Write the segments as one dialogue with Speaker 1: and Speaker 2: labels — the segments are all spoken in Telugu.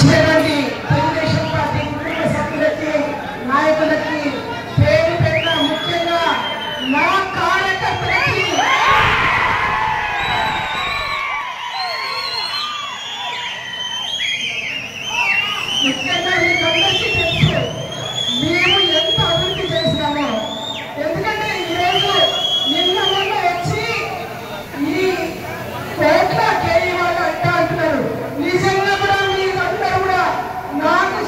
Speaker 1: వచ్చినటువంటి తెలుగుదేశం పార్టీ కుటుంబ సభ్యులకి నాయకులకి పేరు పెట్టిన ముఖ్యంగా నా కార్యకర్తలకి ముఖ్యంగా మీకందరికీ తెలుసు మేము ఎంత అభివృద్ధి చేసినామో. ఎందుకంటే ఈరోజు నిన్న మొన్న వచ్చి ఈ కోట్ల కేయి వాళ్ళు అంటున్నారు. నిజంగా కూడా మీరందరూ కూడా నాకు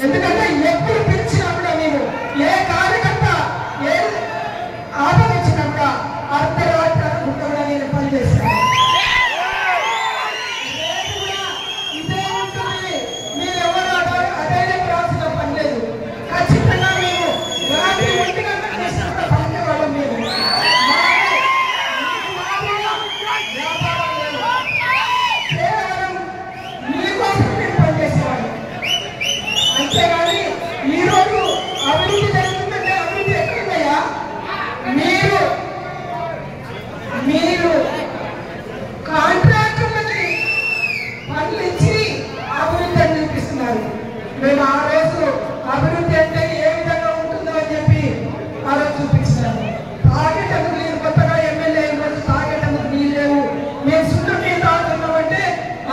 Speaker 1: ఎందుకంటే ఎప్పుడు పిలిచినా కూడా మేము ఏ కార్యకర్త ఏ ఆదరించినా కూడా అర్ధరాత్రి అనుకుంటా కూడా నేను పనిచేస్తాను. ఇదే ఉంటుంది. మీరు ఎవరు అదే రాసిన పని లేదు. ఖచ్చితంగా మేము రాత్రి 1 గంటల చేసిన కూడా పనిచేవాళ్ళం. మేము కేవలం మీకోసం మేము పనిచేసేవాళ్ళం. అంతేగాని ఈరోజు అభివృద్ధి జరుగుతుందంటే అభివృద్ధి ఎక్కడున్నాయా? మీరు కాంట్రాక్టర్లకి పనులు ఇచ్చి అభివృద్ధి అని చూపిస్తున్నారు. మేము ఆ రోజు అభివృద్ధి అంటే ఏ విధంగా ఉంటుందో అని చెప్పి ఆ రోజు చూపించినాము. తాగేటందుకు నేను కొత్తగా ఎమ్మెల్యే అయిన రోజు తాగేటందుకు నీళ్ళు లేవు. మేము సున్న నీళ్ళు తాగుతున్నామంటే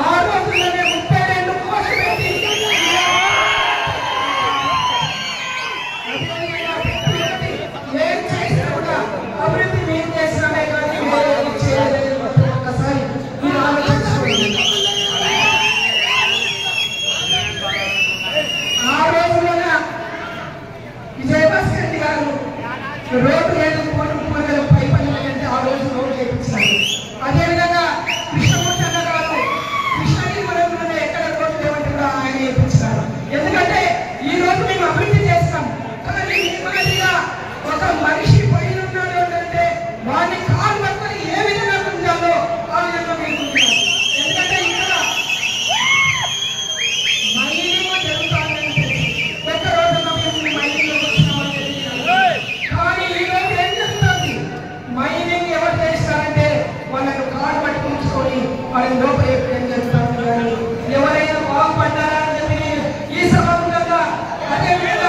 Speaker 1: ఆ రోజుల్లోనే 32 కోట్లు పెట్టి ఏం చేసినా కూడా అభివృద్ధి మేము చేసినామే కానీ చేయలేదు. ఒక్కసారి మీరు ఆలోచించుకోండి. ఆ రోజున విజయభాస్కర్ రెడ్డి గారు రోడ్డు వేయడం పై పనులు అంటే ఆ రోజు రోడ్డు చేయించారు. అదేవిధంగా కృష్ణమూర్తి అన్న గారు కృష్ణగిరిపురంలోనే ఎక్కడ రోడ్డు లేవంటే కూడా ఆయన చేయించారు. ఎందుకంటే ఈ రోజు మేము అభివృద్ధి చేస్తాం. కానీ నిమ్మదిగా ఒక మనిషి పైన ఉన్నాడు అంటే వాడిని కాలు పట్టుకొని ఏ విధంగా ఉండాలో ఆ విధంగా మేము ఉంటాం. ఎందుకంటే ఇక్కడ మైనింగ్ జరుగుతామని ఒక్క రోజున మేము మైనింగ్ వచ్చినామని తెలియదు. కానీ ఈ రోజు ఏం జరుగుతుంది? మైనింగ్ ఎవరు చేస్తారంటే వాళ్ళకు కాలు పట్టుకుంచుకొని వాళ్ళని లోపల ఏం జరుగుతుంది. కానీ ఎవరైనా బాగుపడ్డారా అని చెప్పి ఈ సభాముఖంగా అదే వేళ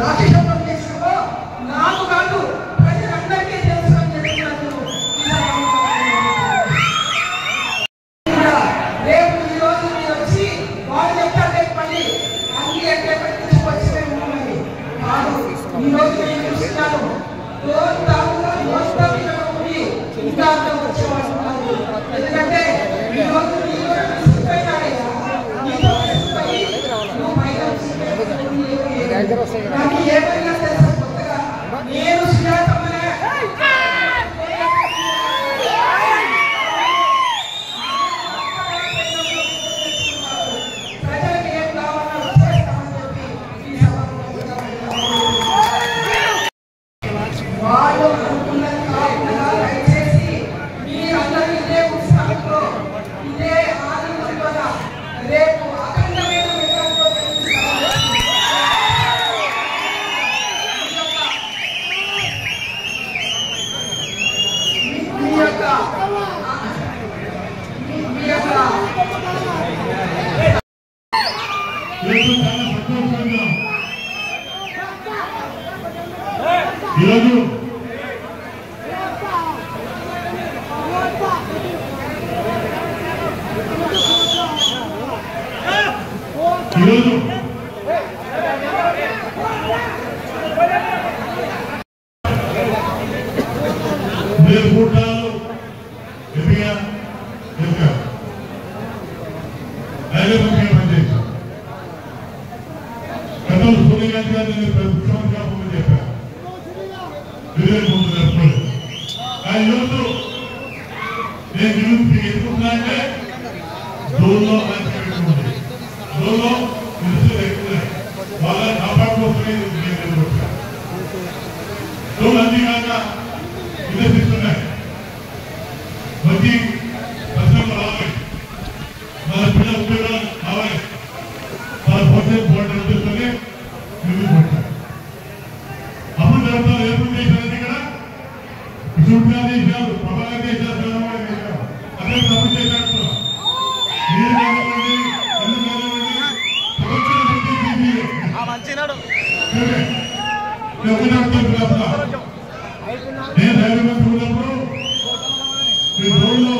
Speaker 1: రాక్షసం చేసినో నాకు కాదు ప్రజలందరికీ తెలుసు అని చెప్తున్నాను. రేపు ఈ రోజు మీరు వచ్చి వాళ్ళు చెప్తారు రేపు మళ్ళీ అన్ని ఎక్కడ తీసుకొచ్చి ఉన్నామని కాదు. ఈ రోజు నేను చూస్తున్నాను మొత్తం ఇంకా వచ్చేవాళ్ళు. ఎందుకంటే ఈ రోజు నాకు ఏమైనా తెలుసు కొత్తగా నేను సుజాతమ్మనే ప్రజలకు ఏం కావాలో చేస్తామని చెప్పి ఈ వాళ్ళు అనుకున్నది కాకుండా దయచేసి మీరందరూ ఇదే ఉత్సాహంతో ఇదే ఆనందంతో రేపు అఖండమైన విధానంలో
Speaker 2: ఈరోజు 7 కూటాలు ఎదిగా ఎదిగారు. రైల్వే పనిచేశారు. గతంలో సోనియా గాంధీ గారు నేను ముఖ్యమంత్రిగా ముందు చెప్పాను. విజయ్ ముందు జరపలేదు. కానీ ఈరోజు నేను నిరూపి ఎదుర్కొన్నానంటే జోన్లో మంచి పెట్టుకుంది. జోన్లో నిరుసులు ఎక్కువ వాళ్ళని కాపాడుకోవచ్చే జోన్ అన్ని కాక వినిపిస్తున్నాయి. మంచి ప్రశ్నలు రావాలి. మన పిల్లల ఉద్యోగాలు కావాలి. మన భవిష్యత్ బోర్డు ఉద్దేశంగా నిధులు పెట్టారు. అప్పుడు జరుగుతారు ఏర్పాటు చేశారు. ఇక్కడ విశుద్ధంగా చేశారు, ప్రభావం చేశారు, చంద్రబాబు చేశారు. అదే తప్పు చేశారు. మీరు కానివ్వండి, ఎందుకు కానివ్వండి, నేను హైదరాబాద్ ఉన్నప్పుడు మీ రోడ్లో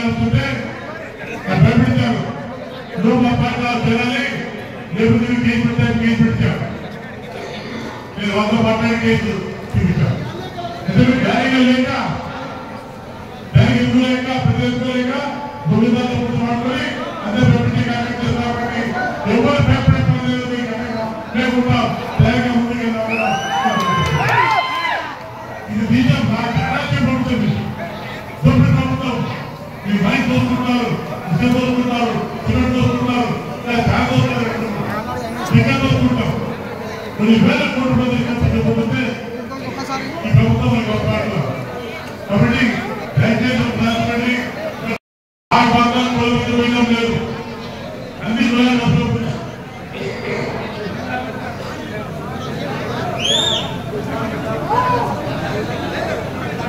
Speaker 2: వస్తుంటే భయపెడతారు. నువ్వు మా పాటలు చేయాలి, లేకపోతే కేసు పెట్టాను, కేసు పెట్టాను. నేను 100 మాట్లాడి కేసు చూపించాను. ఎందుకంటే న్యాయంగా లేక దానికి ఎందుకు లేక ప్రతి ఎందుకు లేక 900 మాట్లాడి అందరూ ప్రపంచ కార్యక్రమం చేస్తామని ఎవరు భయపడలేదు. లేకుండా న్యాయంగా ముందుకు ఇది నిజం. రాష్ట్రం పడుతుంది. ప్రభుత్వం మీ మైక్ దోసుకుంటారు, ఇసుక దోసుకుంటారు, సిమెంట్ దోసుకుంటారు, ఇంకా దోసుకుంటారు. కొన్ని వేల కోట్ల మంది చదువుకుంటే ఈ ప్రభుత్వం కాపాడుతున్నారు. కాబట్టి దయచేసి రాష్ట్రాన్ని ఆ భాగాలు కోల్పోయడం లేదు. అన్ని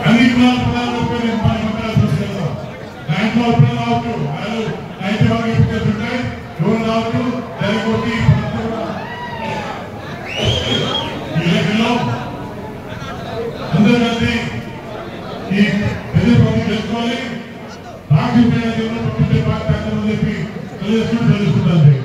Speaker 2: అన్ని రావచ్చు. అయితే ఉంటాయి ఎవరు రావచ్చు. దానికి అందరూ కలిసి ఈ ప్రజాప్రతి తెలుసుకోవాలి. రాష్ట్రీయ ప్రపంచ పార్టీ చెప్పి తెలుసుకుంటుంది.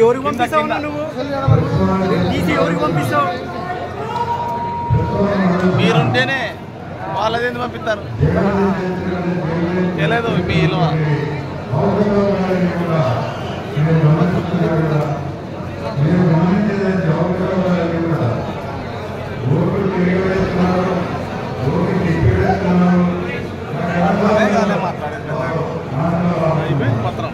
Speaker 3: ఎవరికి పంపిస్తావు నువ్వు? ఎవరికి పంపిస్తావు? మీరుంటేనే వాళ్ళది ఎందుకు పంపిస్తారు? తెలియదు మీ విలువ. మాట్లాడేది పత్రం